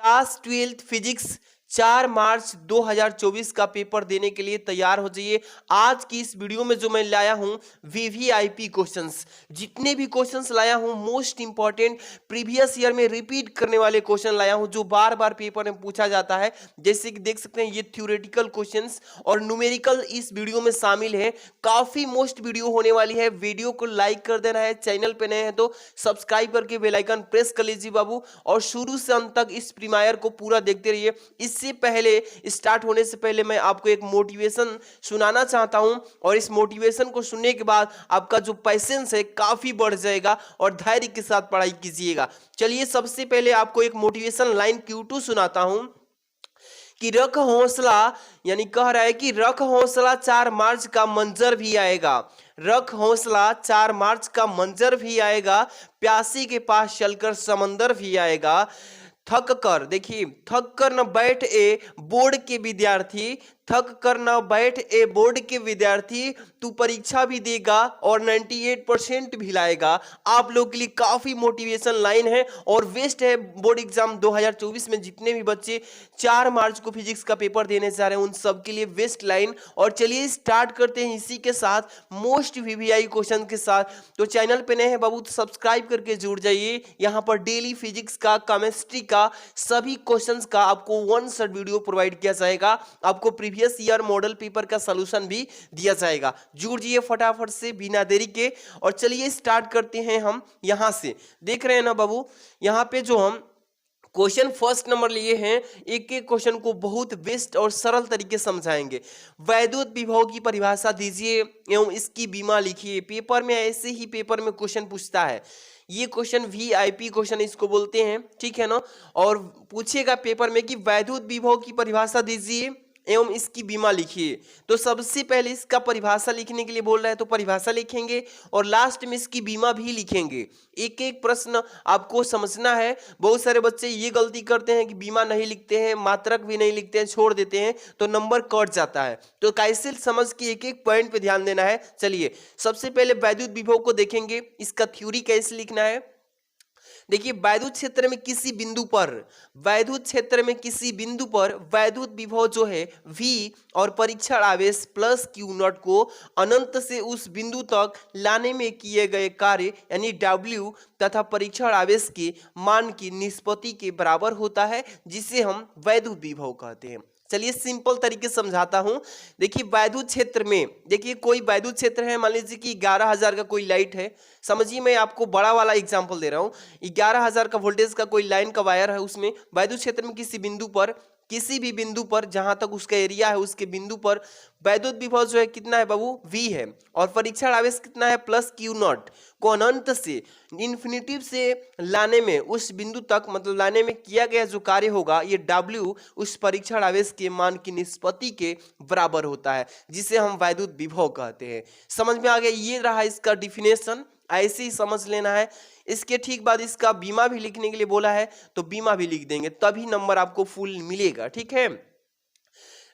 Class 12th physics 4 मार्च 2024 का paper देने के लिए तैयार हो जाइए। आज की इस वीडियो में जो मैं लाया हूं वीवीआईपी क्वेश्चंस, जितने भी क्वेश्चंस लाया हूं मोस्ट इंपॉर्टेंट प्रीवियस ईयर में रिपीट करने वाले क्वेश्चन लाया हूं जो बार बार पेपर में पूछा जाता है। जैसे कि देख सकते हैं ये थ्योरेटिकल क्वेश्चंस और न्यूमेरिकल इस वीडियो में शामिल है। काफी मोस्ट वीडियो होने वाली है। वीडियो को लाइक कर देना है, चैनल पे नए हैं तो सब्सक्राइब करके बेल आइकन प्रेस कर लीजिए बाबू, और शुरू से अंत तक इस प्रीमियर को पूरा देखते रहिए। इससे पहले स्टार्ट होने से पहले मैं आपको एक मोटिवेशन सुनाना चाहता हूं, और इस मोटिवेशन को सुनने के बाद आपका जो पैसेंस है काफी बढ़ जाएगा और धैर्य के साथ पढ़ाई कीजिएगा। चलिए सबसे पहले आपको एक मोटिवेशन लाइन Q2 सुनाता हूं कि रख हौसला, यानी कह रहा है कि रख हौसला 4 मार्च का मंजर भी आएगा। रख हौसला 4 मार्च का मंजर भी आएगा, प्यासी के पास चलकर समंदर भी आएगा। थक कर, देखिए थक कर न बैठ ए बोर्ड के विद्यार्थी, थक कर न बैठ ए बोर्ड के विद्यार्थी, तू परीक्षा भी देगा और 98% भी लाएगा। आप लोग के लिए काफी मोटिवेशन लाइन है और वेस्ट है। बोर्ड एग्जाम 2024 में जितने भी बच्चे 4 मार्च को फिजिक्स का पेपर देने जा रहे हैं उन सब के लिए वेस्ट लाइन। और चलिए स्टार्ट करते हैं इसी के साथ मोस्ट वीवीआई क्वेश्चन के साथ। तो चैनल पे नए हैं बाबू तो सब्सक्राइब करके जुड़ जाइए। यहाँ पर डेली फिजिक्स का, केमिस्ट्री का सभी क्वेश्चंस का आपको वन शॉट वीडियो प्रोवाइड किया जाएगा। आपको प्रीवियस ईयर मॉडल पेपर का सॉल्यूशन भी दिया जाएगा। जुड़ जाइए फटाफट से बिना देरी के। और चलिए स्टार्ट करते हैं हम यहां से। देख रहे हैं ना बाबू, यहां पे जो हम क्वेश्चन फर्स्ट नंबर लिए हैं, एक एक क्वेश्चन को बहुत बेस्ट और सरल तरीके से समझाएंगे। वैद्युत विभव की परिभाषा दीजिए एवं इसकी बीमा लिखिए। पेपर में ऐसे ही पेपर में क्वेश्चन पूछता है। ये क्वेश्चन वीआईपी क्वेश्चन इसको बोलते हैं, ठीक है ना। और पूछेगा पेपर में कि वैद्युत विभव की परिभाषा दीजिए एवं इसकी बीमा लिखिए। तो सबसे पहले इसका परिभाषा लिखने के लिए बोल रहा है तो परिभाषा लिखेंगे और लास्ट में इसकी बीमा भी लिखेंगे। एक एक प्रश्न आपको समझना है। बहुत सारे बच्चे ये गलती करते हैं कि बीमा नहीं लिखते हैं, मात्रक भी नहीं लिखते हैं, छोड़ देते हैं तो नंबर कट जाता है। तो कैसे समझ के एक एक पॉइंट पे ध्यान देना है। चलिए सबसे पहले वैद्युत विभव को देखेंगे, इसका थ्योरी कैसे लिखना है। देखिए वैद्युत क्षेत्र में किसी बिंदु पर, वैद्युत क्षेत्र में किसी बिंदु पर वैद्युत विभव जो है V और परीक्षण आवेश प्लस Q नॉट को अनंत से उस बिंदु तक लाने में किए गए कार्य यानी W तथा परीक्षण आवेश के मान की निष्पत्ति के बराबर होता है, जिसे हम वैद्युत विभव कहते हैं। चलिए सिंपल तरीके से समझाता हूं। देखिए वैद्युत क्षेत्र में, देखिए कोई वैद्युत क्षेत्र है, मान लीजिए कि 11,000 का कोई लाइट है। समझिए मैं आपको बड़ा वाला एग्जांपल दे रहा हूं। 11,000 का वोल्टेज का कोई लाइन का वायर है, उसमें वैद्युत क्षेत्र में किसी बिंदु पर, किसी भी बिंदु पर जहां तक उसका एरिया है उसके बिंदु पर वैद्युत विभव जो है कितना है बाबू, V है, और परीक्षण आवेश कितना है प्लस Q नॉट को अनंत से इन्फिनिटी से लाने में, उस बिंदु तक मतलब लाने में किया गया जो कार्य होगा ये W उस परीक्षण आवेश के मान की निष्पत्ति के बराबर होता है, जिसे हम वैद्युत विभव कहते हैं। समझ में आ गया। ये रहा इसका डिफिनेशन, ऐसे ही समझ लेना है। इसके ठीक बाद इसका बीमा भी लिखने के लिए बोला है तो बीमा भी लिख देंगे, तभी नंबर आपको फुल मिलेगा, ठीक है।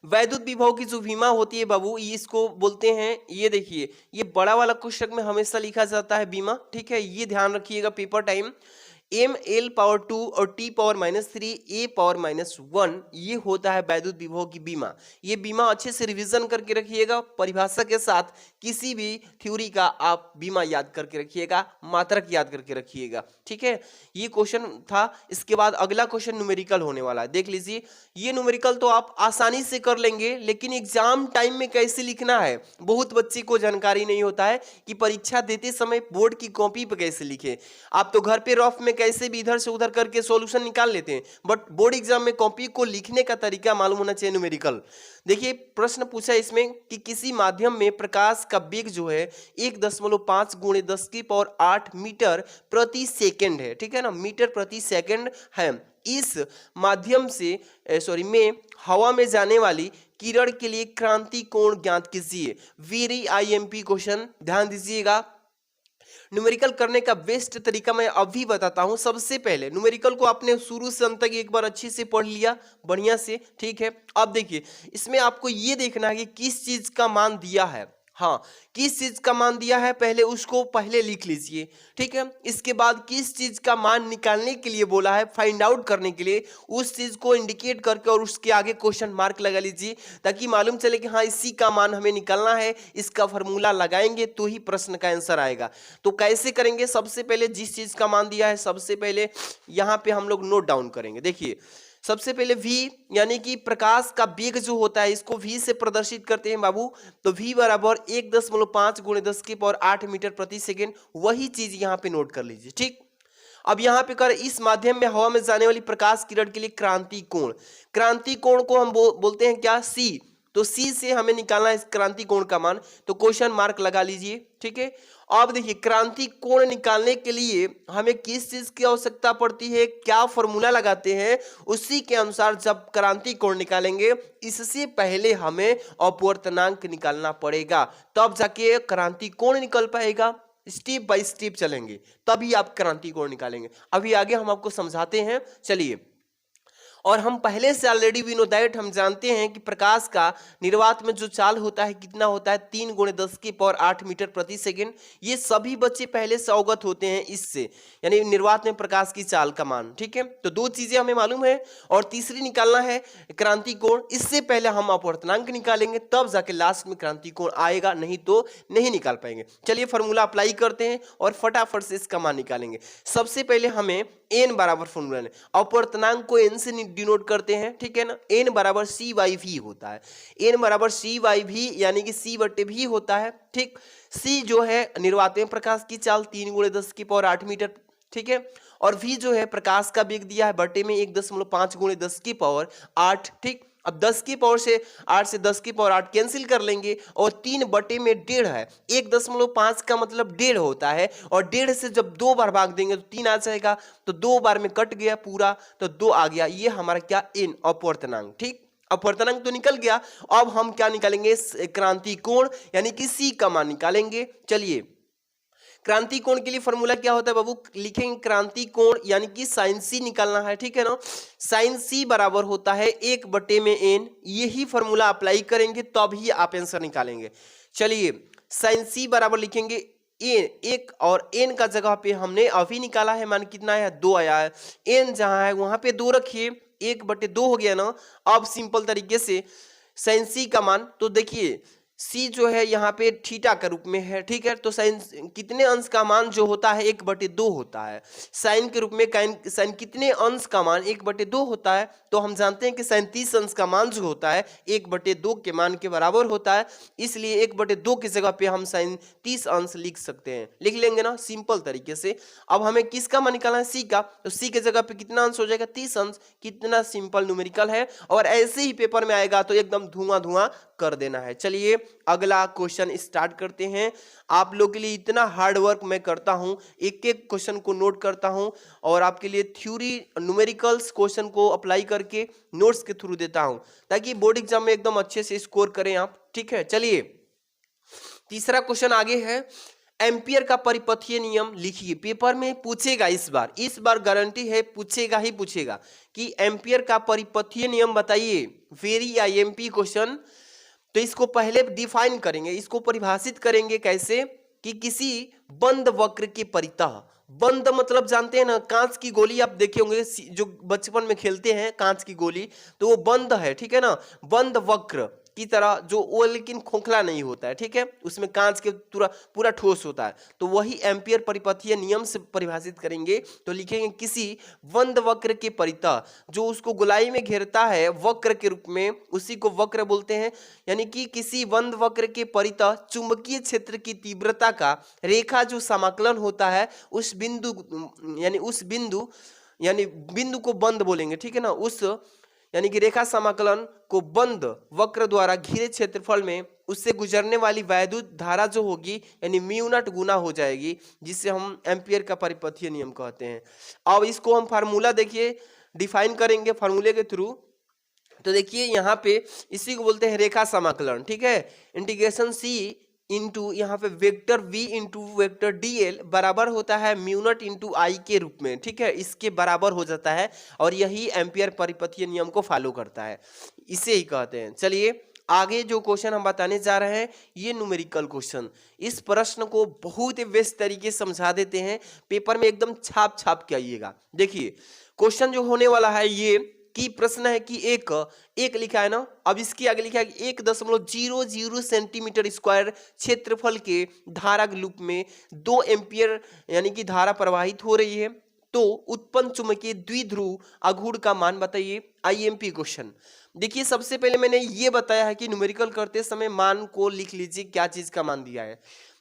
वैद्युत विभव की जो बीमा होती है बाबू, ये इसको बोलते हैं, ये देखिए ये बड़ा वाला क्वेश्चन में हमेशा लिखा जाता है बीमा, ठीक है। ये ध्यान रखिएगा पेपर टाइम। ml/2 और t⁻³ a⁻⁻1 ये होता है वैद्युत विभव की बीमा। ये बीमा अच्छे से रिवीजन करके रखिएगा, परिभाषा के साथ किसी भी थ्योरी का आप बीमा याद करके रखिएगा, मात्रक याद करके रखिएगा, ठीक है। ये क्वेश्चन था। इसके बाद अगला क्वेश्चन न्यूमेरिकल होने वाला है, देख लीजिए। ये न्यूमेरिकल तो आप आसानी से कर लेंगे, लेकिन एग्जाम टाइम में कैसे लिखना है बहुत बच्चे को जानकारी नहीं होता है कि परीक्षा देते समय बोर्ड की कॉपी पे कैसे लिखे। आप तो घर पे रफ में कैसे भी इधर से उधर करके सॉल्यूशन निकाल लेते हैं, बट बोर्ड एग्जाम में कॉपी को लिखने का तरीका मालूम होना चाहिए न्यूमेरिकल। देखिए प्रश्न पूछा इसमें कि किसी माध्यम में प्रकाश का वेग जो है 1.5 × 10⁸ मीटर प्रति सेकंड है, ठीक है ना, मीटर प्रति सेकंड है। इस माध्यम से में हवा में जाने वाली किरण के लिए क्रांति कोण ज्ञात कीजिए। वेरी IMP क्वेश्चन, ध्यान दीजिएगा। न्यूमेरिकल करने का बेस्ट तरीका मैं अभी बताता हूं। सबसे पहले न्यूमेरिकल को आपने शुरू से अंत तक एक बार अच्छे से पढ़ लिया बढ़िया से, ठीक है। अब देखिए इसमें आपको ये देखना है कि किस चीज का मान दिया है। हाँ, किस चीज का मान दिया है पहले उसको पहले लिख लीजिए, ठीक है। इसके बाद किस चीज का मान निकालने के लिए बोला है, फाइंड आउट करने के लिए, उस चीज को इंडिकेट करके और उसके आगे क्वेश्चन मार्क लगा लीजिए, ताकि मालूम चले कि हाँ इसी का मान हमें निकालना है, इसका फॉर्मूला लगाएंगे तो ही प्रश्न का आंसर आएगा। तो कैसे करेंगे, सबसे पहले जिस चीज का मान दिया है सबसे पहले यहाँ पे हम लोग नोट डाउन करेंगे। देखिए सबसे पहले v यानी कि प्रकाश का वेग जो होता है इसको v से प्रदर्शित करते हैं बाबू। तो v बराबर 1.5 गुणे 10 की पावर 8 मीटर प्रति सेकेंड, वही चीज यहाँ पे नोट कर लीजिए, ठीक। अब यहाँ पे कर इस माध्यम में हवा में जाने वाली प्रकाश किरण के लिए क्रांति कोण, क्रांति कोण को हम बोलते हैं क्या, c। तो c से हमें निकालना है इस क्रांति कोण का मान, तो क्वेश्चन मार्क लगा लीजिए, ठीक है। अब देखिए क्रांति कोण निकालने के लिए हमें किस चीज की आवश्यकता पड़ती है, क्या फॉर्मूला लगाते हैं, उसी के अनुसार जब क्रांति कोण निकालेंगे इससे पहले हमें अपवर्तनांक निकालना पड़ेगा, तब जाके क्रांति कोण निकल पाएगा। स्टेप बाय स्टेप चलेंगे तभी आप क्रांति कोण निकालेंगे। अभी आगे हम आपको समझाते हैं, चलिए। और हम पहले से ऑलरेडी वी नो दैट, हम जानते हैं कि प्रकाश का निर्वात में जो चाल होता है कितना होता है, 3 गुणे 10 की पावर 8 मीटर प्रति सेकेंड। ये सभी बच्चे पहले से अवगत होते हैं इससे, यानी निर्वात में प्रकाश की चाल का मान, ठीक है। तो दो चीजें हमें मालूम है, और तीसरी निकालना है क्रांति कोण। इससे पहले हम अपवर्तनांक निकालेंगे तब जाके लास्ट में क्रांति कोण आएगा, नहीं तो नहीं निकाल पाएंगे। चलिए फॉर्मूला अप्लाई करते हैं और फटाफट से इसका मान निकालेंगे। सबसे पहले हमें n बराबर फॉर्मूला है, अपवर्तनांक को n से डिनोट करते हैं, ठीक है ना। n बराबर c बाई v होता है, n बराबर c बाई v यानी कि c बटे v होता है, ठीक। c जो है निर्वात में प्रकाश की चाल 3 गुणे 10 की पावर 8 मीटर, ठीक है। और v जो है प्रकाश का वेग दिया है बटे में 1.5 गुणे 10 की पावर 8, ठीक। अब 10 की पावर से 8 से 10 की पावर 8 कैंसिल कर लेंगे, और 3 बटे में 1.5 है, 1.5 का मतलब 1.5 होता है, और 1.5 से जब 2 बार भाग देंगे तो 3 आ जाएगा, तो 2 बार में कट गया पूरा, तो 2 आ गया। ये हमारा क्या, n अपवर्तनांक, ठीक। अपवर्तनांक तो निकल गया। अब हम क्या निकालेंगे, क्रांति कोण यानी कि c का मान निकालेंगे। चलिए क्रांति कोण के लिए फॉर्मूला क्या होता है बाबू, लिखेंगे क्रांति कोण यानी कि साइन सी निकालना है, ठीक है ना। साइन सी बराबर होता है 1 बटे में n, यही फॉर्मूला अप्लाई करेंगे तभी आप आंसर निकालेंगे। चलिए साइन सी बराबर लिखेंगे एक, और n का जगह पे हमने अभी निकाला है मान कितना है, 2 आया है। n जहां है वहां पे 2 रखिए, 1/2 हो गया ना। अब सिंपल तरीके से साइन सी का मान, तो देखिए c जो है यहाँ पे थीटा के रूप में है, ठीक है। तो साइन कितने अंश का मान जो होता है 1/2 होता है, साइन के रूप में साइन कितने अंश का मान 1/2 होता है। तो हम जानते हैं कि साइन 30 अंश का मान जो होता है 1/2 के मान के बराबर होता है, इसलिए 1/2 की जगह पे हम साइन 30 अंश लिख सकते हैं, लिख लेंगे ना सिंपल तरीके से। अब हमें किसका मान निकालना है, c का, तो c के जगह पे कितना अंश हो जाएगा, 30 अंश। कितना सिंपल न्यूमेरिकल है, और ऐसे ही पेपर में आएगा तो एकदम धुआं धुआं कर देना है। चलिए अगला क्वेश्चन स्टार्ट करते हैं। आप लोग के लिए इतना हार्ड वर्क मैं करता हूं, एक एक क्वेश्चन को नोट करता हूं, और आपके लिए थ्योरी न्यूमेरिकल्स क्वेश्चन को अप्लाई करके नोट्स के थ्रू देता हूं, ताकि बोर्ड एग्जाम में एकदम अच्छे से स्कोर करें आप, ठीक है। चलिए तीसरा क्वेश्चन आगे है, एम्पियर का परिपथीय नियम लिखिए। पेपर में पूछेगा इस बार गारंटी है पूछेगा ही पूछेगा कि एम्पियर का परिपथीय नियम बताइए, वेरी आईएमपी क्वेश्चन। तो इसको पहले डिफाइन करेंगे, इसको परिभाषित करेंगे कैसे, कि किसी बंद वक्र के परितः, बंद मतलब जानते हैं ना, कांच की गोली आप देखे होंगे जो बचपन में खेलते हैं, कांच की गोली, तो वो बंद है, ठीक है ना, बंद वक्र की तरह, जो वो लेकिन खोखला नहीं होता है, ठीक है, उसमें कांच के पूरा ठोस होता है। तो वही एम्पियर परिपथीय नियम से परिभाषित करेंगे, तो लिखेंगे किसी बंद वक्र के परितः, जो उसको गोलाई में घेरता है वक्र के रूप में, उसी को वक्र बोलते हैं। यानी कि किसी बंद वक्र के परितः चुंबकीय क्षेत्र की तीव्रता का रेखा जो समाकलन होता है, उस बिंदु को बंद बोलेंगे, ठीक है ना। उस यानी कि रेखा समाकलन को बंद वक्र द्वारा घिरे क्षेत्रफल में उससे गुजरने वाली वैद्युत धारा जो होगी यानी म्यू0 गुना हो जाएगी, जिससे हम एम्पियर का परिपथीय नियम कहते हैं। अब इसको हम फार्मूला देखिए डिफाइन करेंगे फार्मूले के थ्रू। तो देखिए यहाँ पे इसी को बोलते हैं रेखा समाकलन, ठीक है। इंटीग्रेशन c इंटू यहाँ पे vector v into vector dl बराबर होता है म्यू0 इंटू आई के रूप में, ठीक है, इसके बराबर हो जाता है, और यही एम्पियर परिपथीय नियम को फॉलो करता है, इसे ही कहते हैं। चलिए आगे जो क्वेश्चन हम बताने जा रहे हैं ये न्यूमेरिकल क्वेश्चन, इस प्रश्न को बहुत ही बेस्ट तरीके से समझा देते हैं, पेपर में एकदम छाप छाप के आइएगा। देखिए क्वेश्चन जो होने वाला है ये कि प्रश्न है कि एक लिखा है ना, अब इसके आगे लिखा है 1.00 सेंटीमीटर स्क्वायर क्षेत्रफल के धारा लूप में 2 एम्पियर यानी कि धारा प्रवाहित हो रही है, तो उत्पन्न चुंबकीय द्विध्रुव आघूर्ण का मान बताइए। IMP question. देखिए सबसे पहले मैंने ये बताया है कि न्यूमेरिकल करते समय मान को लिख लीजिए, क्या चीज का मान दिया है।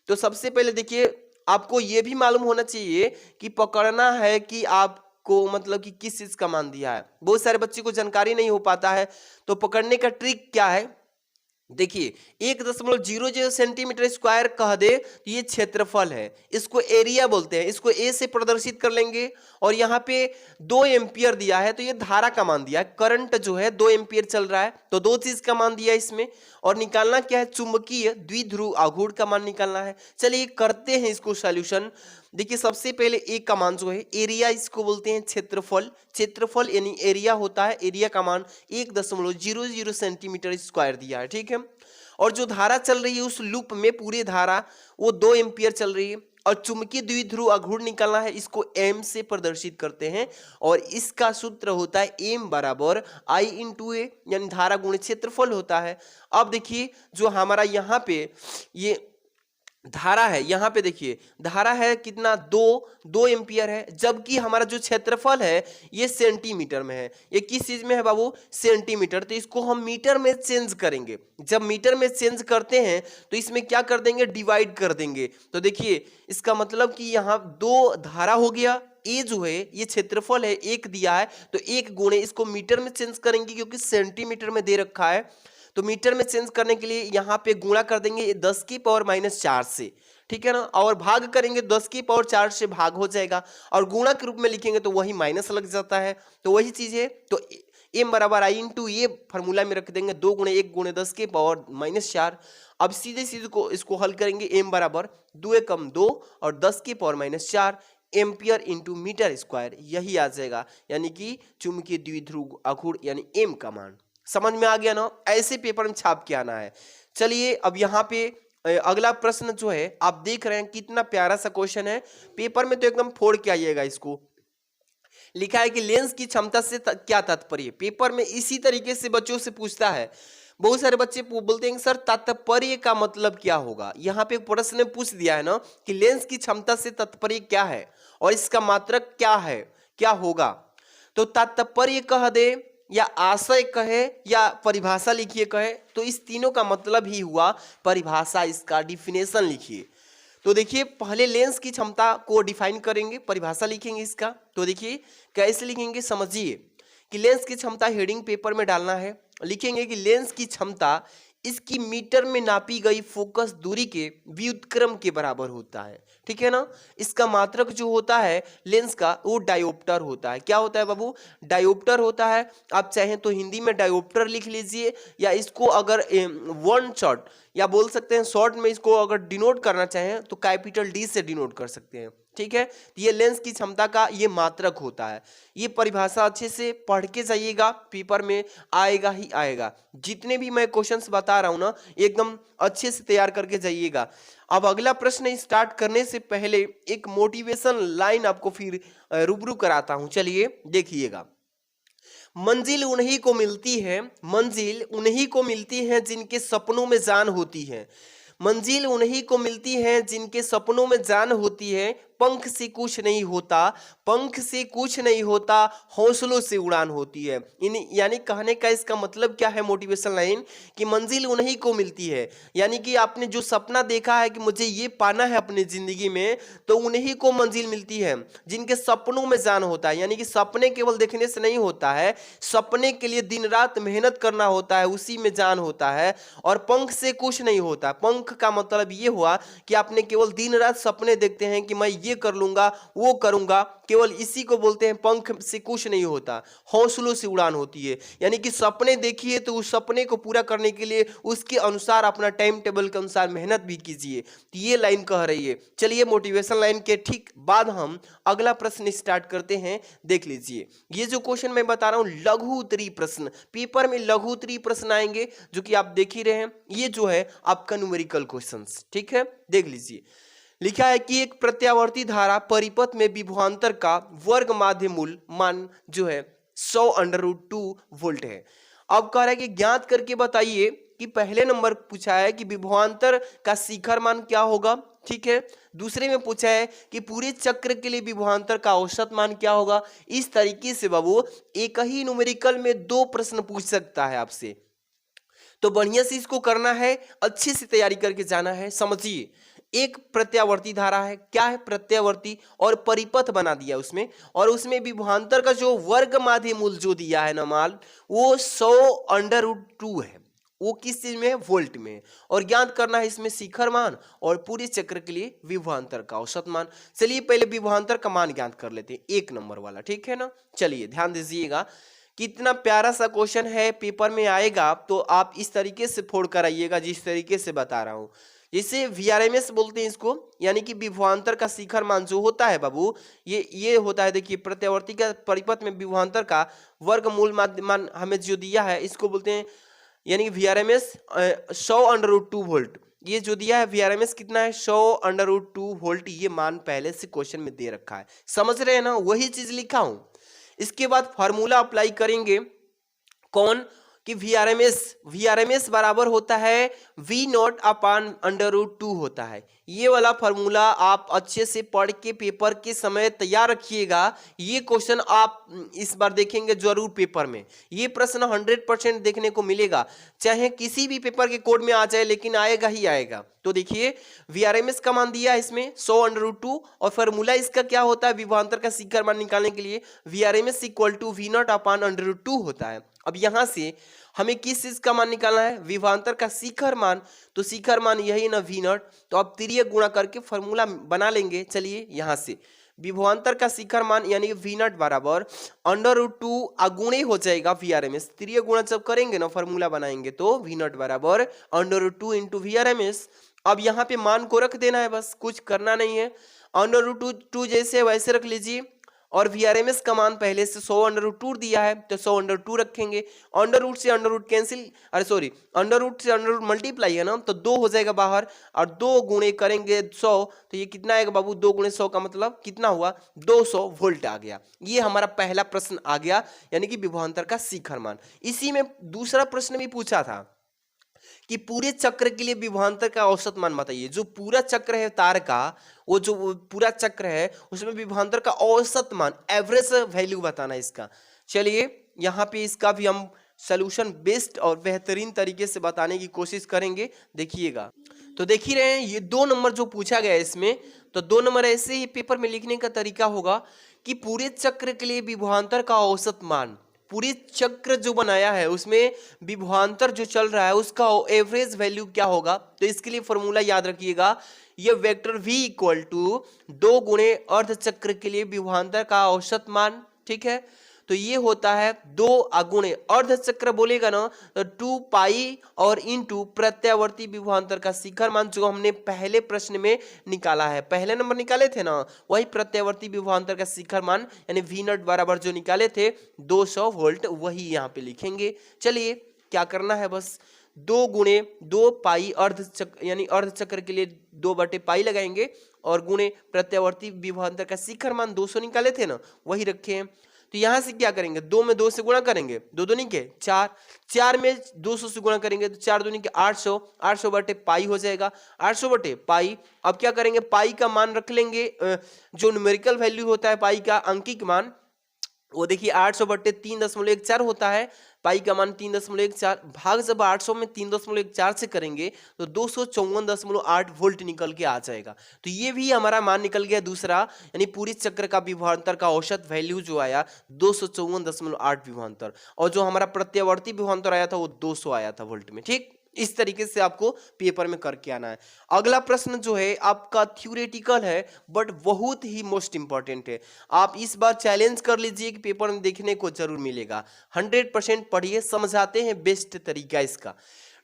तो सबसे पहले देखिए आपको ये भी मालूम होना चाहिए कि पकड़ना है कि आपको मतलब कि किस चीज का मान दिया है। बहुत सारे बच्चे को जानकारी नहीं हो पाता है, तो पकड़ने का ट्रिक क्या है, देखिए 1.00 सेंटीमीटर स्क्वायर कह दे तो ये क्षेत्रफल है, इसको एरिया बोलते हैं, इसको ए से प्रदर्शित कर लेंगे। और यहाँ पे 2 एम्पियर दिया है तो ये धारा का मान दिया है, करंट जो है 2 एम्पियर चल रहा है, तो 2 चीज का मान दिया है इसमें। और निकालना क्या है, चुंबकीय द्विध्रुव आघूर्ण का मान निकालना है। चलिए करते हैं इसको सॉल्यूशन। देखिए सबसे पहले एक का मान जो है एरिया, इसको बोलते हैं क्षेत्रफल, क्षेत्रफल यानी एरिया होता है, एरिया का मान 1.00 सेंटीमीटर स्क्वायर दिया है, ठीक है। और जो धारा चल रही है उस लूप में पूरी धारा वो 2 एम्पियर चल रही है, और चुंबकीय द्विध्रुव आघूर्ण निकालना है, इसको एम से प्रदर्शित करते हैं, और इसका सूत्र होता है एम बराबर आई इंटू ए, यानी धारा गुणे क्षेत्रफल होता है। अब देखिए जो हमारा यहाँ पे ये धारा है, यहाँ पे देखिए धारा है कितना, 2 एम्पियर है, जबकि हमारा जो क्षेत्रफल है ये सेंटीमीटर में है। ये किस चीज में है बाबू, सेंटीमीटर, तो इसको हम मीटर में चेंज करेंगे। जब मीटर में चेंज करते हैं तो इसमें क्या कर देंगे, डिवाइड कर देंगे। तो देखिए इसका मतलब कि यहाँ 2 धारा हो गया, ए जो है ये क्षेत्रफल है 1 दिया है, तो 1 गुणे इसको मीटर में चेंज करेंगे क्योंकि सेंटीमीटर में दे रखा है, तो मीटर में चेंज करने के लिए यहाँ पे गुणा कर देंगे 10 की पावर -4 से, ठीक है ना, और भाग करेंगे 10 की पावर 4 से, भाग हो जाएगा, और गुणा के रूप में लिखेंगे तो वही माइनस लग जाता है, तो वही चीज है। तो एम बराबर आई इंटू ये फॉर्मूला में रख देंगे, 2 गुणे 1 गुणे 10 की पावर -4। अब सीधे सीधे को इसको हल करेंगे, एम बराबर 2 कम 2 और 10 की power -4 ampere into metre square, यही आ जाएगा, यानी कि चुंबकीय द्विध्रुव आघूर्ण यानी एम का मान। समझ में आ गया ना, ऐसे पेपर में छाप के आना है। चलिए अब यहाँ पे अगला प्रश्न जो है आप देख रहे हैं कितना प्यारा सा क्वेश्चन है, पेपर में तो एकदम फोड़ के आइएगा। इसको लिखा है कि लेंस की क्षमता से क्या तात्पर्य, पेपर में इसी तरीके से बच्चों से पूछता है। बहुत सारे बच्चे बोलते हैं सर तात्पर्य का मतलब क्या होगा। यहाँ पे प्रश्न ने पूछ दिया है ना कि लेंस की क्षमता से तात्पर्य क्या है और इसका मात्रक क्या है, क्या होगा। तो तात्पर्य कह दे या आशय कहे या परिभाषा लिखिए कहे, तो इस तीनों का मतलब ही हुआ परिभाषा, इसका डिफिनेशन लिखिए। तो देखिए पहले लेंस की क्षमता को डिफाइन करेंगे, परिभाषा लिखेंगे इसका। तो देखिए कैसे लिखेंगे, समझिए कि लेंस की क्षमता हेडिंग पेपर में डालना है। लिखेंगे कि लेंस की क्षमता इसकी मीटर में नापी गई फोकस दूरी के व्युत्क्रम के बराबर होता है, ठीक है ना। इसका मात्रक जो होता है लेंस का वो डायोप्टर होता है। क्या होता है बाबू, डायोप्टर होता है। आप चाहें तो हिंदी में डायोप्टर लिख लीजिए, या इसको अगर वन शॉट या बोल सकते हैं शॉर्ट में इसको अगर डिनोट करना चाहें तो कैपिटल डी से डिनोट कर सकते हैं, ठीक है। तो ये लेंस की क्षमता का ये मात्रक होता है। ये परिभाषा अच्छे से पढ़ के जाइएगा, पेपर में आएगा ही आएगा। जितने भी मैं क्वेश्चंस बता रहा हूं ना एकदम अच्छे से तैयार करके जाइएगा। अब अगला प्रश्न स्टार्ट करने से पहले एक मोटिवेशन लाइन आपको फिर रूबरू कराता हूं, चलिए देखिएगा। मंजिल उन्हीं को मिलती है, मंजिल उन्हीं को मिलती है जिनके सपनों में जान होती है। मंजिल उन्हीं को मिलती है जिनके सपनों में जान होती है। पंख से कुछ नहीं होता, पंख से कुछ नहीं होता, हौसलों से उड़ान होती है। यानी कहने का इसका मतलब क्या है मोटिवेशन लाइन, कि मंजिल उन्हीं को मिलती है, यानी कि आपने जो सपना देखा है कि मुझे ये पाना है अपनी जिंदगी में, तो उन्हीं को मंजिल मिलती है जिनके सपनों में जान होता है। यानी कि सपने केवल देखने से नहीं होता है, सपने के लिए दिन रात मेहनत करना होता है, उसी में जान होता है। और पंख से कुछ नहीं होता, पंख का मतलब ये हुआ कि आपने केवल दिन रात सपने देखते हैं कि मैं ये कर लूंगा, वो करूंगा, केवल इसी को बोलते हैं पंख से कुछ नहीं होता, हौसलों से उड़ान होती है। यानी कि सपने देखिए तो उस सपने को पूरा करने के लिए उसके अनुसार अपना टाइम टेबल के अनुसार मेहनत भी कीजिए। तो ये लाइन कह रही है। चलिए मोटिवेशन लाइन के ठीक बाद हम अगला प्रश्न स्टार्ट करते हैं। देख लीजिए, ये जो क्वेश्चन मैं बता रहा हूं लघु उत्तरीय प्रश्न, पेपर में लघु उत्तरीय प्रश्न आएंगे जो कि आप देख ही रहे हैं। ये जो है आपका न्यूमेरिकल क्वेश्चंस, ठीक है। देख लीजिए, लिखा है कि एक प्रत्यावर्ती धारा परिपथ में विभवांतर का वर्ग माध्य मूल मान जो है 100√2 वोल्ट है। अब कह रहा है कि ज्ञात करके बताइए कि पहले नंबर पूछा है कि विभवांतर का शिखर मान क्या होगा, ठीक है। दूसरे में पूछा है कि पूरे चक्र के लिए विभवांतर का औसत मान क्या होगा। इस तरीके से बाबू एक ही न्यूमेरिकल में 2 प्रश्न पूछ सकता है आपसे, तो बढ़िया से इसको करना है, अच्छे से तैयारी करके जाना है। समझिए, एक प्रत्यावर्ती धारा है, क्या है प्रत्यावर्ती, और परिपथ बना दिया उसमें, और उसमें विभवांतर का जो वर्ग माध्य मूल जो दिया है ना मान, वो 100√2 है। वो किस चीज में है, वोल्ट में, और ज्ञात करना है इसमें शिखर मान और पूरे चक्र के लिए विभवांतर का औसत मान। चलिए पहले विभवांतर का मान ज्ञात कर लेते हैं, 1 नंबर वाला, ठीक है ना। चलिए ध्यान दीजिएगा, कितना प्यारा सा क्वेश्चन है, पेपर में आएगा तो आप इस तरीके से फोड़ कर आइएगा जिस तरीके से बता रहा हूं। जैसे VRMS बोलते हैं इसको, यानी कि विभवांतर का शिखर मान जो होता है बाबू, ये होता है, देखिए प्रत्यावर्ती का परिपथ में विभवांतर का वर्गमूल मान हमें जो दिया है इसको बोलते हैं, यानी कि VRMS 100√2 वोल्ट। ये जो दिया है VRMS कितना है, 100√2 वोल्ट। ये मान पहले से क्वेश्चन में दे रखा है, समझ रहे हैं ना, वही चीज लिखा हूं। इसके बाद फार्मूला अप्लाई करेंगे, कौन कि VRMS बराबर होता है V0/√2 होता है। ये वाला फार्मूला आप अच्छे से पढ़ के पेपर के समय तैयार रखिएगा। ये क्वेश्चन आप इस बार देखेंगे जरूर पेपर में, ये प्रश्न 100% देखने को मिलेगा, चाहे किसी भी पेपर के कोड में आ जाए, लेकिन आएगा ही आएगा। तो देखिए VRMS का मान दिया है इसमें 100√2, और फार्मूला इसका क्या होता है, विभवांतर का शिखर मान निकालने के लिए VRMS = V0/√2 होता है। अब यहां से हमें किस चीज का मान निकालना है, विभवांतर का शिखर मान, तो शिखर मान यही ना V0, तो आप तिर्यक गुणा करके फॉर्मूला बना लेंगे। चलिए यहां से विभवांतर का शिखर मान यानी कि V0 बराबर √2 अगुणे हो जाएगा VRMS, तिर्यक गुणा जब करेंगे ना फॉर्मूला बनाएंगे तो V0 बराबर √2 × VRMS। अब यहाँ पे मान को रख देना है, बस कुछ करना नहीं है, √2 जैसे वैसे रख लीजिए, और VRMS का मान पहले से 100√2 दिया है तो 100√2 रखेंगे, अंडर से अंडर कैंसिल, अरे सॉरी अंडर से अंडर मल्टीप्लाई है ना, तो 2 हो जाएगा बाहर, और 2 गुणे करेंगे 100, तो ये कितना आएगा बाबू, 2 × 100 का मतलब कितना हुआ, 200 वोल्ट आ गया। ये हमारा पहला प्रश्न आ गया, यानी कि विभवांतर का शिखर मान। इसी में दूसरा प्रश्न भी पूछा था कि पूरे चक्र के लिए विभवांतर का औसत मान बताइए। जो पूरा चक्र है तार का, वो जो पूरा चक्र है उसमें विभवांतर का औसत मान, एवरेज वैल्यू बताना इसका। चलिए यहाँ पे इसका भी हम सॉल्यूशन बेस्ट और बेहतरीन तरीके से बताने की कोशिश करेंगे, देखिएगा। तो देख ही रहे हैं ये 2 नंबर जो पूछा गया है इसमें, तो 2 नंबर ऐसे ही पेपर में लिखने का तरीका होगा कि पूरे चक्र के लिए विभवांतर का औसत मान, पूरे चक्र जो बनाया है उसमें विभवांतर जो चल रहा है उसका एवरेज वैल्यू क्या होगा। तो इसके लिए फॉर्मूला याद रखिएगा, ये वेक्टर V = 2 गुणे अर्धचक्र के लिए विभवांतर का औसत मान, ठीक है। तो ये होता है 2 अगुणे अर्धचक्र बोलेगा ना तो 2 पाई और इंटू प्रत्यावर्ती विभवांतर का शिखर मान, जो हमने पहले प्रश्न में निकाला है, पहले नंबर निकाले थे ना, वही प्रत्यावर्ती विभवांतर का शिखर मान यानी V0 बराबर जो निकाले थे 200 वोल्ट, वही यहाँ पे लिखेंगे। चलिए क्या करना है, बस 2 गुणे 2 पाई अर्धचक्र यानी अर्धचक्र के लिए 2/पाई लगाएंगे, और गुणे प्रत्यावर्ती विभवांतर का शिखर मान 200 निकाले थे ना, वही रखे हैं। तो यहां से क्या करेंगे, 2 में 2 से गुणा करेंगे, 2 दूनी के 4, 4 में 200 से गुणा करेंगे तो 4 दूनी के 800, 800/पाई हो जाएगा, 800/पाई। अब क्या करेंगे, पाई का मान रख लेंगे, जो न्यूमेरिकल वैल्यू होता है पाई का अंकिक मान, वो देखिए 800/3.14 होता है, पाई का मान 3.14, भाग जब 800 में 3.14 से करेंगे तो 254.8 वोल्ट निकल के आ जाएगा। तो ये भी हमारा मान निकल गया दूसरा, यानी पूरी चक्र का विभवांतर का औसत वैल्यू जो आया 254.8 विभवांतर, और जो हमारा प्रत्यावर्ती विभवांतर आया था वो 200 आया था वोल्ट में, ठीक। इस तरीके से आपको पेपर में करके आना है। अगला प्रश्न जो है आपका थ्योरेटिकल है बट बहुत ही मोस्ट इंपॉर्टेंट है। आप इस बार चैलेंज कर लीजिए कि पेपर में देखने को जरूर मिलेगा। 100% पढ़िए, समझाते हैं बेस्ट तरीका इसका।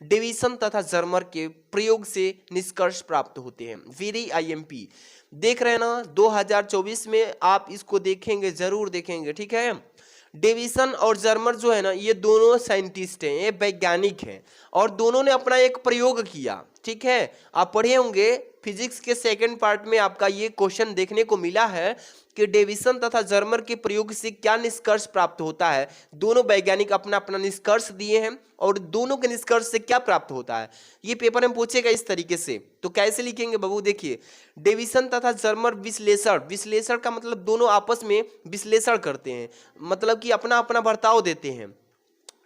डिवीजन तथा जर्मर के प्रयोग से निष्कर्ष प्राप्त होते हैं। वेरी आईएमपी देख रहे हैं ना, 2024 में आप इसको देखेंगे, जरूर देखेंगे, ठीक है। डेविसन और जर्मर जो है ना, ये दोनों साइंटिस्ट हैं, ये वैज्ञानिक हैं और दोनों ने अपना एक प्रयोग किया, ठीक है। आप पढ़े होंगे फिजिक्स के सेकंड पार्ट में आपका ये क्वेश्चन देखने को मिला है कि डेविसन तथा जर्मर के प्रयोग से क्या निष्कर्ष प्राप्त होता है। दोनों वैज्ञानिक अपना अपना निष्कर्ष दिए हैं और दोनों के निष्कर्ष से क्या प्राप्त होता है ये पेपर में पूछेगा इस तरीके से। तो कैसे लिखेंगे बाबू, देखिए डेविसन तथा जर्मर विश्लेषण, विश्लेषण का मतलब दोनों आपस में विश्लेषण करते हैं, मतलब कि अपना अपना बर्ताव देते हैं।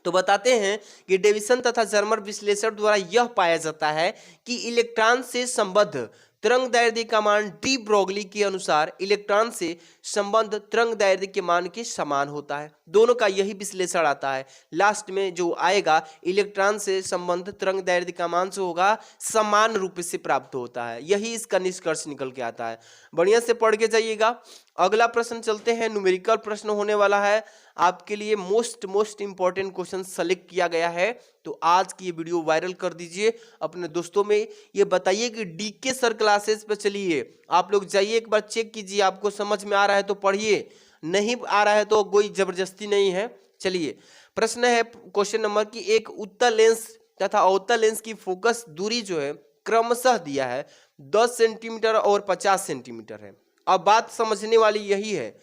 तो बताते हैं कि डेविसन तथा जर्मर विश्लेषण द्वारा यह पाया जाता है कि इलेक्ट्रॉन से संबद्ध तरंग दैर्ध्य का मान डी ब्रोगली के अनुसार इलेक्ट्रॉन से संबंध तरंग दैर्ध्य के मान के समान होता है। दोनों का यही विश्लेषण आता है। लास्ट में जो आएगा इलेक्ट्रॉन से संबंध तरंग दैर्ध्य का मान जो होगा समान रूप से प्राप्त होता है, यही इसका निष्कर्ष निकल के आता है। बढ़िया से पढ़ के जाइएगा। अगला प्रश्न चलते हैं, न्यूमेरिकल प्रश्न होने वाला है आपके लिए। मोस्ट इंपॉर्टेंट क्वेश्चन सेलेक्ट किया गया है, तो आज की ये वीडियो वायरल कर दीजिए अपने दोस्तों में। ये बताइए कि डीके सर क्लासेस पे चलिए, आप लोग जाइए एक बार चेक कीजिए, आपको समझ में आ रहा है तो पढ़िए, नहीं आ रहा है तो कोई जबरदस्ती नहीं है। चलिए प्रश्न है क्वेश्चन नंबर की, एक उत्तल लेंस तथा अवतल लेंस की फोकस दूरी जो है क्रमशः दिया है 10 सेंटीमीटर और 50 सेंटीमीटर है। अब बात समझने वाली यही है,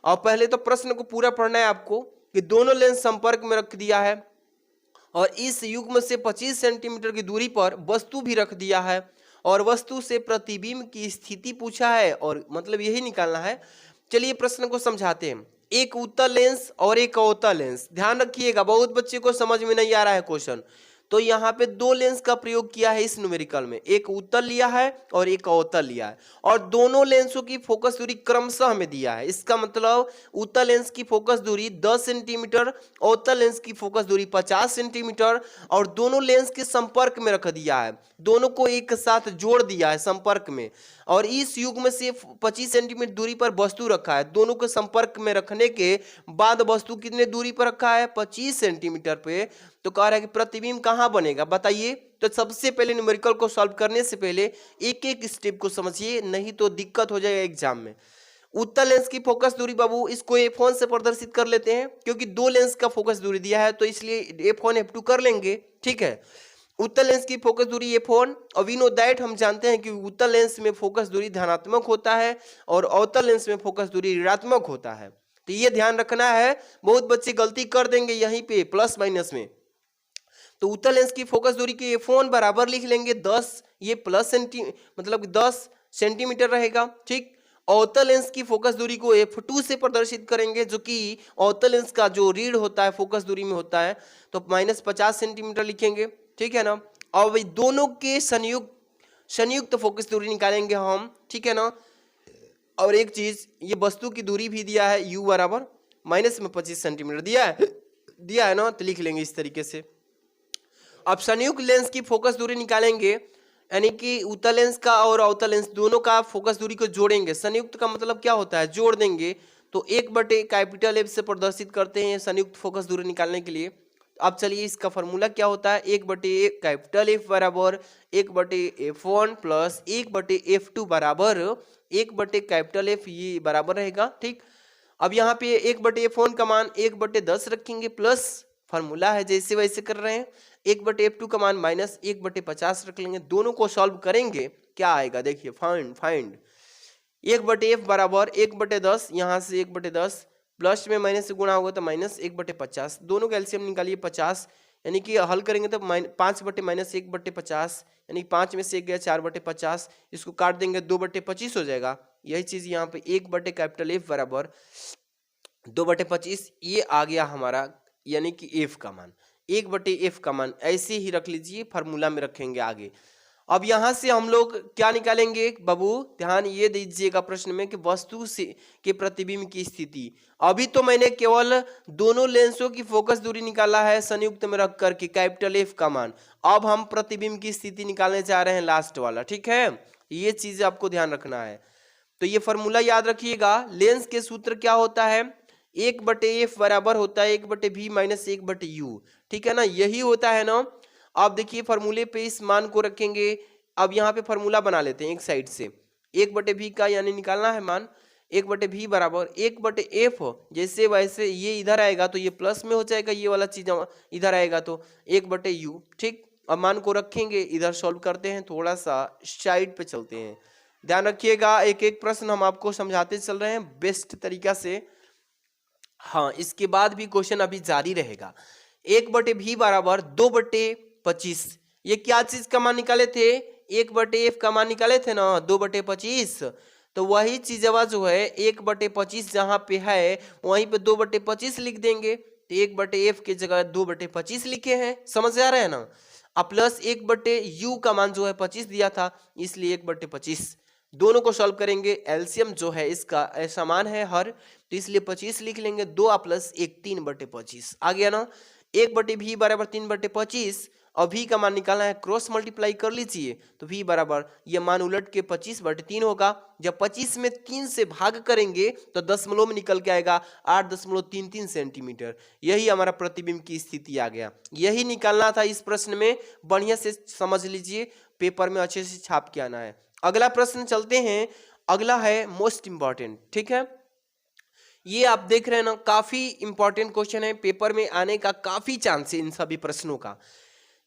और पहले तो प्रश्न को पूरा पढ़ना है आपको कि दोनों लेंस संपर्क में रख दिया है और इस युग्म से 25 सेंटीमीटर की दूरी पर वस्तु भी रख दिया है और वस्तु से प्रतिबिंब की स्थिति पूछा है, और मतलब यही निकालना है। चलिए प्रश्न को समझाते हैं। एक उत्तल लेंस और एक अवतल लेंस, ध्यान रखिएगा, बहुत बच्चे को समझ में नहीं आ रहा है क्वेश्चन। तो यहाँ पे दो लेंस का प्रयोग किया है इस न्यूमेरिकल में, एक उत्तल लिया है और एक अवतल लिया है, और दोनों लेंसों की फोकस दूरी क्रमशः में दिया है। इसका मतलब उत्तल लेंस की फोकस दूरी 10 सेंटीमीटर, अवतल लेंस की फोकस दूरी 50 सेंटीमीटर, और दोनों लेंस के संपर्क में रख दिया है, दोनों को एक साथ जोड़ दिया है संपर्क में, और इस युग्म से 25 सेंटीमीटर दूरी पर वस्तु रखा है। दोनों के संपर्क में रखने के बाद वस्तु कितने दूरी पर रखा है, 25 सेंटीमीटर पे। तो कह रहा है कि प्रतिबिंब कहाँ बनेगा बताइए। तो सबसे पहले न्यूमेरिकल को सॉल्व करने से पहले एक एक स्टेप को समझिए, नहीं तो दिक्कत हो जाएगा एग्जाम में। उत्तल लेंस की फोकस दूरी बाबू इसको F1 से प्रदर्शित कर लेते हैं, क्योंकि दो लेंस का फोकस दूरी दिया है तो इसलिए F1 F2 कर लेंगे, ठीक है। उत्तल लेंस की फोकस दूरी F1, और वी नो दैट, हम जानते हैं कि उत्तल लेंस में फोकस दूरी धनात्मक होता है और अवतल लेंस में फोकस दूरी ऋणात्मक होता है। तो ये ध्यान रखना है, बहुत बच्चे गलती कर देंगे यहीं पे प्लस माइनस में। तो उत्तल लेंस की फोकस दूरी के F1 बराबर लिख लेंगे 10, ये प्लस मतलब 10 सेंटीमीटर रहेगा, ठीक। अवतल लेंस की फोकस दूरी को F2 से प्रदर्शित करेंगे, जो कि अवतल लेंस का जो रीड होता है फोकस दूरी में होता है, तो -50 सेंटीमीटर लिखेंगे, ठीक है ना। अब दोनों के संयुक्त फोकस दूरी निकालेंगे हम, ठीक है ना। और एक चीज, ये वस्तु की दूरी भी दिया है U बराबर -25 सेंटीमीटर दिया है ना, तो लिख लेंगे इस तरीके से। अब संयुक्त लेंस की फोकस दूरी निकालेंगे, यानी कि उत्तल लेंस का और अवतल लेंस दोनों का फोकस दूरी को जोड़ेंगे। संयुक्त का मतलब क्या होता है, जोड़ देंगे, तो 1/F से प्रदर्शित करते हैं संयुक्त फोकस दूरी निकालने के लिए। अब चलिए इसका फॉर्मूला क्या होता है, 1/F बराबर 1/F1 प्लस 1/F2 बराबर 1/F, ये बराबर रहेगा, ठीक। अब यहाँ पे 1/F1 का मान 1/10 रखेंगे, प्लस फॉर्मूला है जैसे वैसे कर रहे हैं, 1/F2 का मान -1/50 रख लेंगे। दोनों को सॉल्व करेंगे, क्या आएगा देखिए, फाइंड 1/F बराबर 1/10, यहाँ से 1/10 प्लस में माइनस से गुणा होगा तो -1/50, दोनों का एलसीएम निकालिए 50, यानी कि हल करेंगे तो 5/-1/50, यानी 5 में से 1 गया 4/50, इसको काट देंगे 2/25 हो जाएगा। यही चीज यहाँ पे 1/F बराबर 2/25, ये आ गया हमारा, यानी कि F का मान 1/F का मान ऐसे ही रख लीजिए, फार्मूला में रखेंगे आगे। अब यहां से हम लोग क्या निकालेंगे बाबू, ध्यान ये दीजिएगा प्रश्न में कि वस्तु से के प्रतिबिंब की स्थिति। अभी तो मैंने केवल दोनों लेंसों की फोकस दूरी निकाला है संयुक्त में रख करके कैपिटल एफ का मान। अब हम प्रतिबिंब की स्थिति निकालने जा रहे हैं लास्ट वाला, ठीक है। ये चीज आपको ध्यान रखना है। तो ये फॉर्मूला याद रखिएगा, लेंस के सूत्र क्या होता है, 1/f बराबर होता है 1/v माइनस 1/u, ठीक है ना, यही होता है ना। आप देखिए फॉर्मूले पे इस मान को रखेंगे। अब यहाँ पे फॉर्मूला बना लेते हैं एक साइड से, 1/v का यानी निकालना है मान, 1/v बराबर 1/f, जैसे वैसे ये इधर आएगा तो ये प्लस में हो जाएगा, ये वाला चीज इधर आएगा तो 1/u, ठीक। अब मान को रखेंगे, इधर सॉल्व करते हैं, थोड़ा सा साइड पे चलते हैं। ध्यान रखिएगा, एक एक प्रश्न हम आपको समझाते चल रहे हैं बेस्ट तरीका से। हाँ, इसके बाद भी क्वेश्चन अभी जारी रहेगा। 1/v बराबर 2/25, ये क्या चीज का मान निकाले थे, 1/f का मान निकाले थे ना, 2/25। तो वही चीज जो है 1/25 जहां पे है वहीं पे 2/25 लिख देंगे। तो 1/f की जगह 2/25 लिखे हैं, समझ आ रहा है ना। अब प्लस 1/u का मान जो है 25 दिया था, इसलिए 1/25। दोनों को सॉल्व करेंगे, एलसीएम जो है इसका समान है हर, तो इसलिए 25 लिख लेंगे, 2 प्लस 1 3/25 आ गया ना। 1/v बराबर 3/25, और v का मान निकालना है, क्रॉस मल्टीप्लाई कर लीजिए तो v बराबर ये मान उलट के 25/3 होगा। जब 25 में 3 से भाग करेंगे तो दशमलव में निकल के आएगा 8.33 सेंटीमीटर। यही हमारा प्रतिबिंब की स्थिति आ गया, यही निकालना था इस प्रश्न में, बढ़िया से समझ लीजिए, पेपर में अच्छे से छाप के आना है। अगला प्रश्न चलते हैं, अगला है मोस्ट इंपॉर्टेंट, ठीक है। ये आप देख रहे हैं ना, काफी इंपॉर्टेंट क्वेश्चन है, पेपर में आने का काफी चांस है इन सभी प्रश्नों का।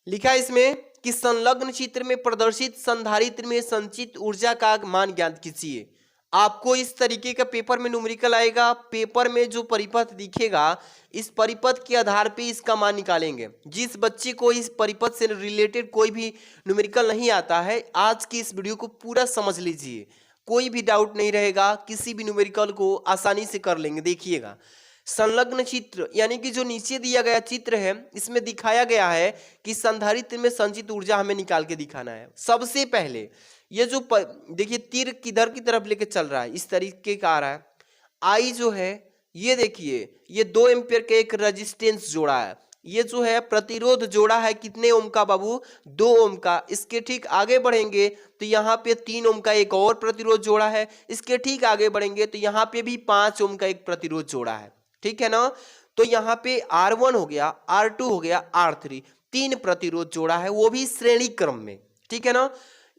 लिखा है इसमें कि संलग्न चित्र में प्रदर्शित संधारित्र में संचित ऊर्जा का मान ज्ञात कीजिए। आपको इस तरीके का पेपर में न्यूमेरिकल आएगा, पेपर में जो परिपथ दिखेगा इस परिपथ के आधार पे इसका मान निकालेंगे। जिस बच्चे को इस परिपथ से रिलेटेड कोई भी न्यूमेरिकल नहीं आता है, आज की इस वीडियो को पूरा समझ लीजिए, कोई भी डाउट नहीं रहेगा, किसी भी न्यूमेरिकल को आसानी से कर लेंगे। देखिएगा, संलग्न चित्र यानी कि जो नीचे दिया गया चित्र है, इसमें दिखाया गया है कि संधारित्र में संचित ऊर्जा हमें निकाल के दिखाना है। सबसे पहले ये जो देखिए तीर किधर की तरफ लेके चल रहा है, इस तरीके का आ रहा है। आई जो है ये देखिए, ये 2 एम्पियर का एक रेजिस्टेंस जोड़ा है, ये जो है प्रतिरोध जोड़ा है कितने ओम का बाबू, 2 ओम का। इसके ठीक आगे बढ़ेंगे तो यहाँ पे 3 ओम का एक और प्रतिरोध जोड़ा है, इसके ठीक आगे बढ़ेंगे तो यहाँ पे भी 5 ओम का एक प्रतिरोध जोड़ा है, ठीक है ना। तो यहाँ पे R1 हो गया, R2 हो गया, R3, 3 प्रतिरोध जोड़ा है, वो भी श्रेणी क्रम में, ठीक है ना।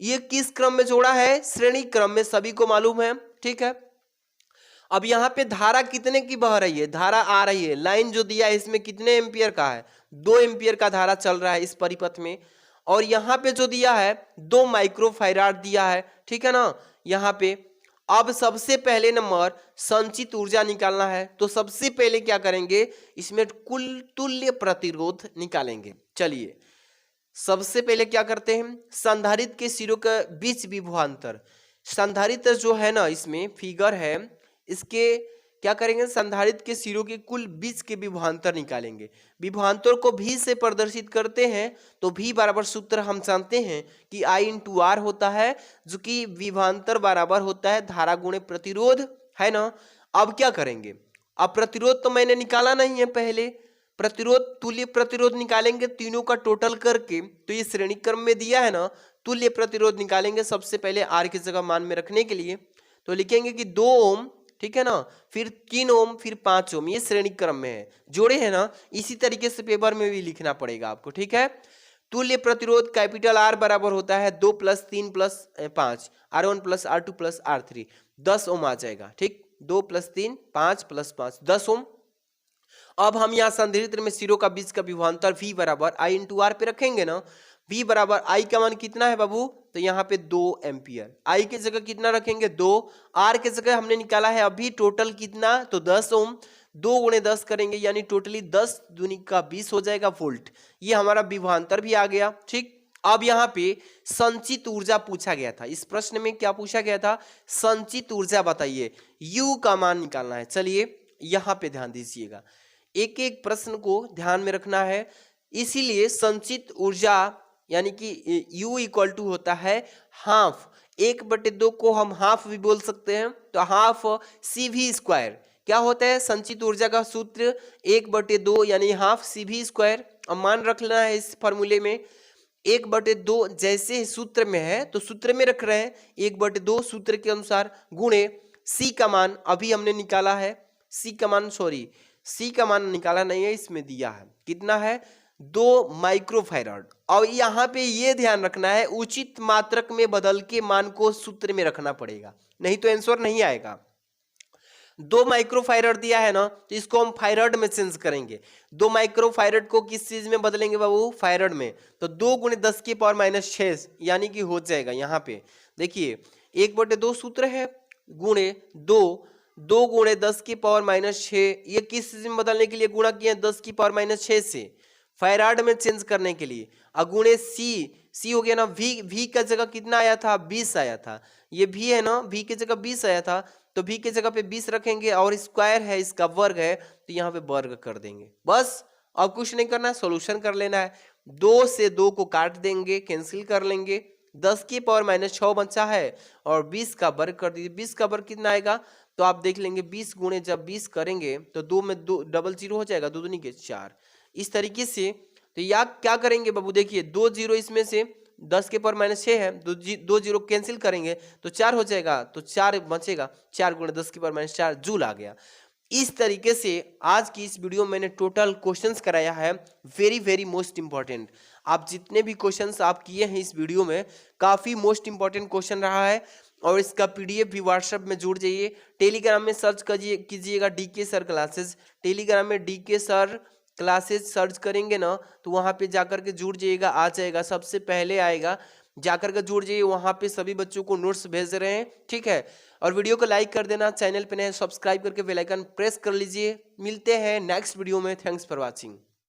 ये किस क्रम में जोड़ा है, श्रेणी क्रम में, सभी को मालूम है, ठीक है। अब यहाँ पे धारा कितने की बह रही है, धारा आ रही है, लाइन जो दिया है इसमें कितने एम्पियर का है, 2 एम्पियर का धारा चल रहा है इस परिपथ में। और यहाँ पे जो दिया है 2 माइक्रोफैराड दिया है, ठीक है ना यहाँ पे। अब सबसे पहले नंबर संचित ऊर्जा निकालना है, तो सबसे पहले क्या करेंगे, इसमें कुल तुल्य प्रतिरोध निकालेंगे। चलिए सबसे पहले क्या करते हैं, संधारित्र के सिरों के बीच विभवांतर, संधारित्र जो है ना इसमें फिगर है, इसके क्या करेंगे, संधारित्र के सिरों के कुल बीच के विभवांतर निकालेंगे। विभवांतर को भी से प्रदर्शित करते हैं, तो भी बराबर सूत्र हम जानते हैं कि I/R होता है, जो कि विभवांतर बराबर होता है धारा गुणे प्रतिरोध, है ना। अब क्या करेंगे, अब प्रतिरोध तो मैंने निकाला नहीं है, पहले प्रतिरोध तुल्य प्रतिरोध निकालेंगे तीनों का टोटल करके, तो ये श्रेणी क्रम में दिया है ना, तुल्य प्रतिरोध निकालेंगे सबसे पहले R की जगह मान में रखने के लिए, तो लिखेंगे कि 2 ओम, ठीक है ना, फिर 3 ओम, फिर 5 ओम, ये श्रेणी क्रम में है, जोड़े है ना। इसी तरीके से पेपर में भी लिखना पड़ेगा आपको, ठीक है। तुल्य प्रतिरोध कैपिटल R बराबर होता है 2 + 3 + 5, R1 + R2 + R3, 10 ओम आ जाएगा, ठीक। 2 + 3 5 + 5 10 ओम। अब हम यहाँ संधारित्र में सिरों का बीच का विभवांतर V बराबर I/R पे रखेंगे ना। V बराबर I का मान कितना है बाबू, तो यहाँ पे 2 एम्पियर, I की जगह कितना रखेंगे 2, R की जगह हमने निकाला है अभी टोटल कितना, तो 10 ओम, 2 × 10 करेंगे यानी टोटली 10 दूनी का 20 हो जाएगा वोल्ट। ये हमारा विभवांतर भी आ गया, ठीक। अब यहाँ पे संचित ऊर्जा पूछा गया था, इस प्रश्न में क्या पूछा गया था, संचित ऊर्जा बताइए, U का मान निकालना है। चलिए यहाँ पे ध्यान दीजिएगा, एक एक प्रश्न को ध्यान में रखना है, इसीलिए संचित ऊर्जा यानी कि u इक्वल टू होता है हाफ, 1/2 को हम हाफ भी बोल सकते हैं, तो हाफ CV स्क्वायर। क्या होता है संचित ऊर्जा का सूत्र 1/2 यानी हाफ CV स्क्वायर। अब मान रखना है इस फॉर्मूले में 1/2 जैसे सूत्र में है तो सूत्र में रख रहे हैं 1/2 सूत्र के अनुसार गुणे C का मान अभी हमने निकाला है, C का मान निकाला नहीं है, इसमें दिया है कितना है 2 माइक्रोफैराड। और यहाँ पे ये ध्यान रखना है उचित मात्रक में बदल के मान को सूत्र में रखना पड़ेगा, नहीं तो आंसर नहीं आएगा। 2 माइक्रोफैराड दिया है ना, तो इसको हम फैराड में चेंज करेंगे। 2 माइक्रोफैराड को किस चीज में बदलेंगे बाबू, फैराड में। तो 2 × 10⁻⁶ यानी कि हो जाएगा यहाँ पे देखिए 1/2 सूत्र है गुणे 2 × 10⁻⁶, ये किस चीज में बदलने के लिए गुणा किया 10⁻⁶ से, फैराड में चेंज करने के लिए। अगुणे सी हो गया ना, v का जगह कितना आया था 20 आया था, ये v है ना, v की जगह 20 आया था, तो v की जगह पे 20 रखेंगे और स्क्वायर है इसका वर्ग है तो यहाँ पे वर्ग कर देंगे बस। अब कुछ नहीं करना है, सोल्यूशन कर लेना है। 2 से 2 को काट देंगे, कैंसिल कर लेंगे, 10⁻⁶ बचा है और 20 का वर्ग कर दीजिए। 20 का वर्ग कितना आएगा तो आप देख लेंगे 20 गुणे जब 20 करेंगे तो 2 में 2 डबल 0 हो जाएगा, 2 दूनी के 4। इस तरीके से तो या क्या करेंगे बाबू देखिए 2 0 इसमें से 10⁻⁶ है, 2 0 कैंसिल करेंगे तो 4 हो जाएगा, तो 4 बचेगा, 4 × 10⁻⁴ जूल आ गया। इस तरीके से आज की इस वीडियो में मैंने टोटल क्वेश्चंस कराया है, वेरी मोस्ट इंपॉर्टेंट। आप जितने भी क्वेश्चंस आप किए हैं इस वीडियो में काफी मोस्ट इंपॉर्टेंट क्वेश्चन रहा है और इसका PDF भी व्हाट्सएप में जुड़ जाइए। टेलीग्राम में सर्च कीजिएगा DK सर क्लासेस, टेलीग्राम में DK सर क्लासेस सर्च करेंगे ना तो वहाँ पे जाकर के जुड़ जाइएगा, आ जाएगा, सबसे पहले आएगा, जाकर के जुड़ जाइए। वहाँ पे सभी बच्चों को नोट्स भेज रहे हैं, ठीक है। और वीडियो को लाइक कर देना, चैनल पे नए सब्सक्राइब करके बेल आइकन प्रेस कर लीजिए। मिलते हैं नेक्स्ट वीडियो में, थैंक्स फॉर वॉचिंग।